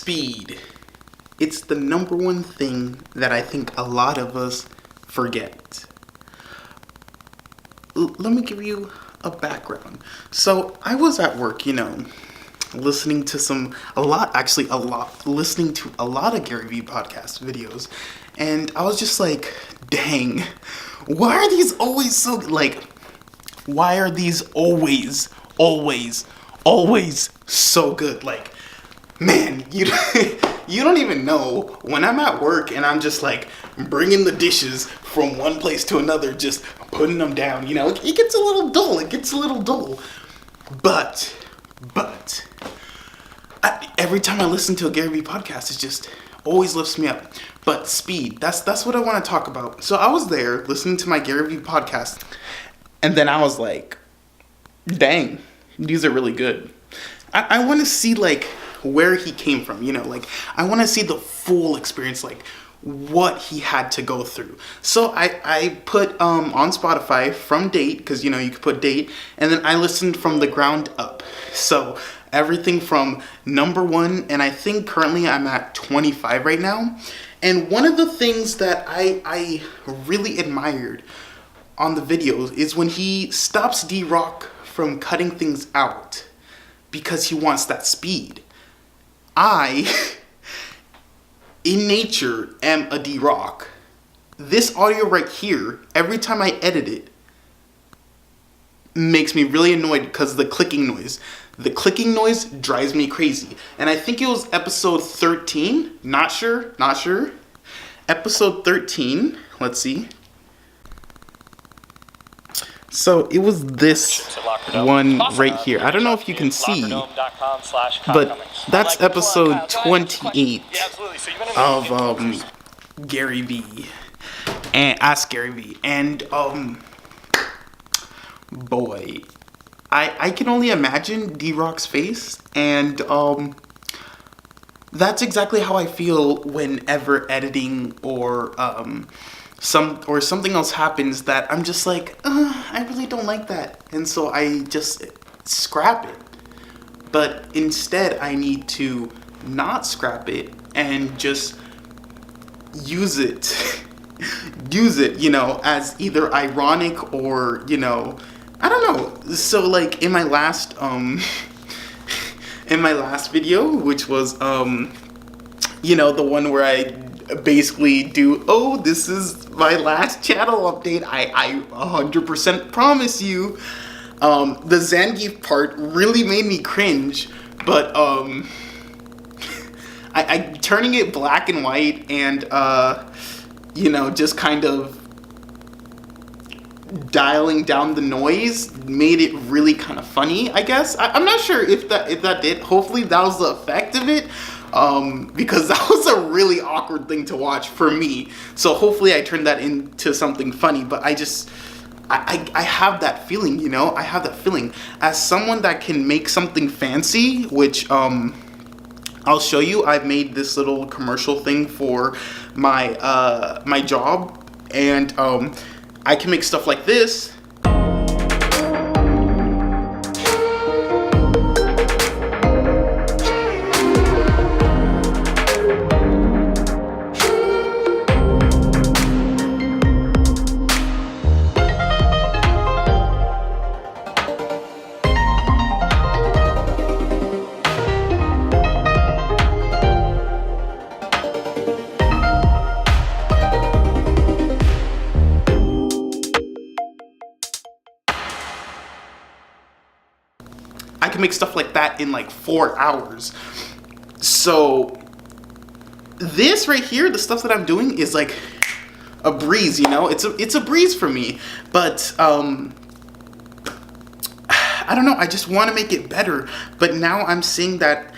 Speed. It's the number one thing that I think a lot of us forget. Let me give you a background. So I was at work, listening to listening to a lot of Gary Vee podcast videos. And I was just like, dang, why are these always so, why are these always so good? Like, man, you don't even know when I'm at work and I'm just like bringing the dishes from one place to another, just putting them down, it gets a little dull. But every time I listen to a Gary Vee podcast, it just always lifts me up. But speed, that's what I want to talk about. So I was there listening to my Gary Vee podcast, and then I was like, dang, these are really good. I want to see where he came from, I want to see the full experience, what he had to go through. So I put on Spotify from date, because you could put date, and then I listened from the ground up. So everything from number 1, and I think currently I'm at 25 right now. And one of the things that I really admired on the videos is when he stops D-Rock from cutting things out because he wants that speed. I, in nature, am a D-Rock. This audio right here, every time I edit it, makes me really annoyed because the clicking noise. The clicking noise drives me crazy. And I think it was episode 13. Not sure. Episode 13. Let's see. So it was this one right here. I don't know if you can see, but that's episode 28 of Gary Vee and Ask Gary Vee. And boy, I can only imagine D-Rock's face, and that's exactly how I feel whenever editing or something else happens that I'm just like, I really don't like that, and so I just scrap it. But instead, I need to not scrap it and just use it, as either ironic or, I don't know. So in my last video, which was the one where I basically do, this is my last channel update, I 100% promise you. The Zangief part really made me cringe, but I turning it black and white and just kind of dialing down the noise made it really kind of funny, I guess. I'm not sure if that did. Hopefully that was the effect of it, because that was a really awkward thing to watch for me. So hopefully I turned that into something funny. But I have that feeling, I have that feeling as someone that can make something fancy, which I'll show you. I've made this little commercial thing for my my job, and I can make stuff like this. I can make stuff like that in 4 hours. So this right here, the stuff that I'm doing is a breeze, it's a breeze for me. But I don't know, I just want to make it better. But now I'm seeing that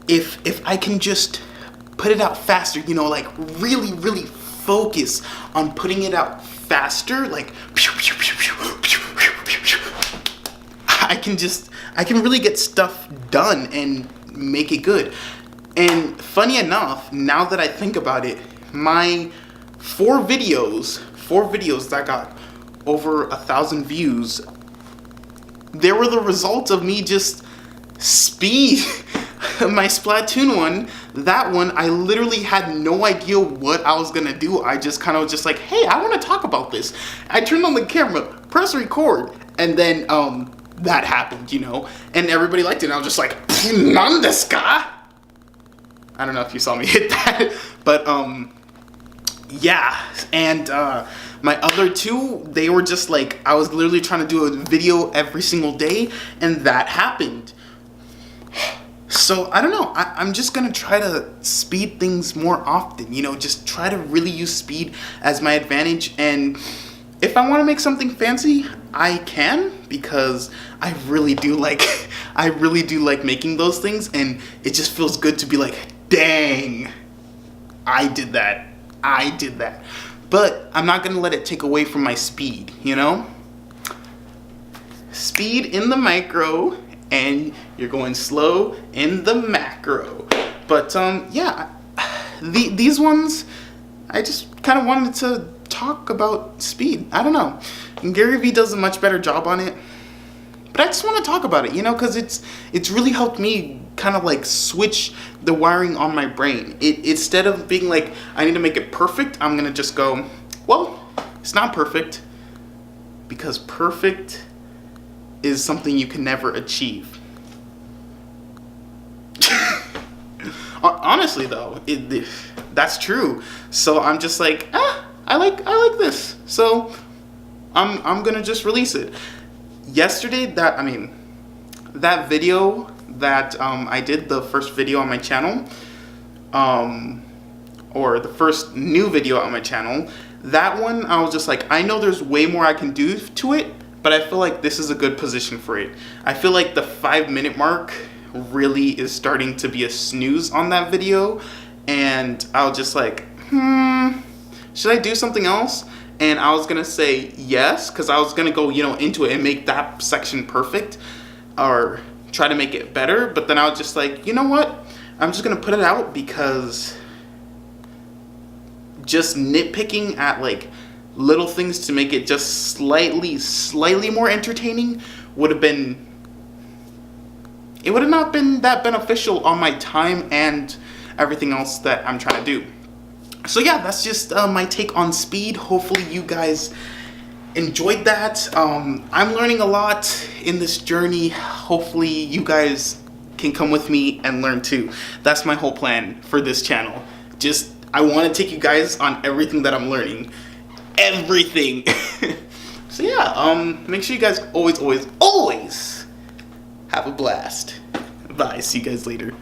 if I can just put it out faster, really focus on putting it out faster, I can really get stuff done and make it good. And funny enough, now that I think about it, my four videos that got over 1,000 views, they were the result of me just speed my Splatoon one, that one, I literally had no idea what I was gonna do. I just kind of just like, hey, I want to talk about this. I turned on the camera, press record, and then that happened, you know, and everybody liked it. And I was just like, Nandeska? I don't know if you saw me hit that, but yeah. And my other two, they were just like, I was literally trying to do a video every single day, and that happened. So I don't know, I'm just gonna try to speed things more often, you know, just try to really use speed as my advantage. And if I want to make something fancy, I can, because I really do like making those things, and it just feels good to be like, dang, I did that. But I'm not gonna let it take away from my speed, you know? Speed in the micro, and you're going slow in the macro. But yeah, these ones, I just kind of wanted to talk about speed. I don't know. And Gary Vee does a much better job on it. But I just want to talk about it, you know, because it's really helped me kind of like switch the wiring on my brain. Instead of being like, I need to make it perfect, I'm going to just go, well, it's not perfect, because perfect is something you can never achieve. Honestly though, that's true. So I'm just like, I like this. So I'm gonna just release it. Yesterday, that video that I did, the first video on my channel, or the first new video on my channel, that one I was just like, I know there's way more I can do to it, but I feel like this is a good position for it. I feel like the 5-minute mark really is starting to be a snooze on that video, and I was just like, should I do something else? And I was gonna say yes, because I was gonna go, you know, into it and make that section perfect, or try to make it better. But then I was just like, you know what? I'm just gonna put it out, because just nitpicking at like little things to make it just slightly more entertaining would have not been that beneficial on my time and everything else that I'm trying to do. So yeah, that's just my take on speed. Hopefully you guys enjoyed that. I'm learning a lot in this journey. Hopefully you guys can come with me and learn too. That's my whole plan for this channel. I want to take you guys on everything that I'm learning. Everything. So yeah, make sure you guys always have a blast. Bye. See you guys later.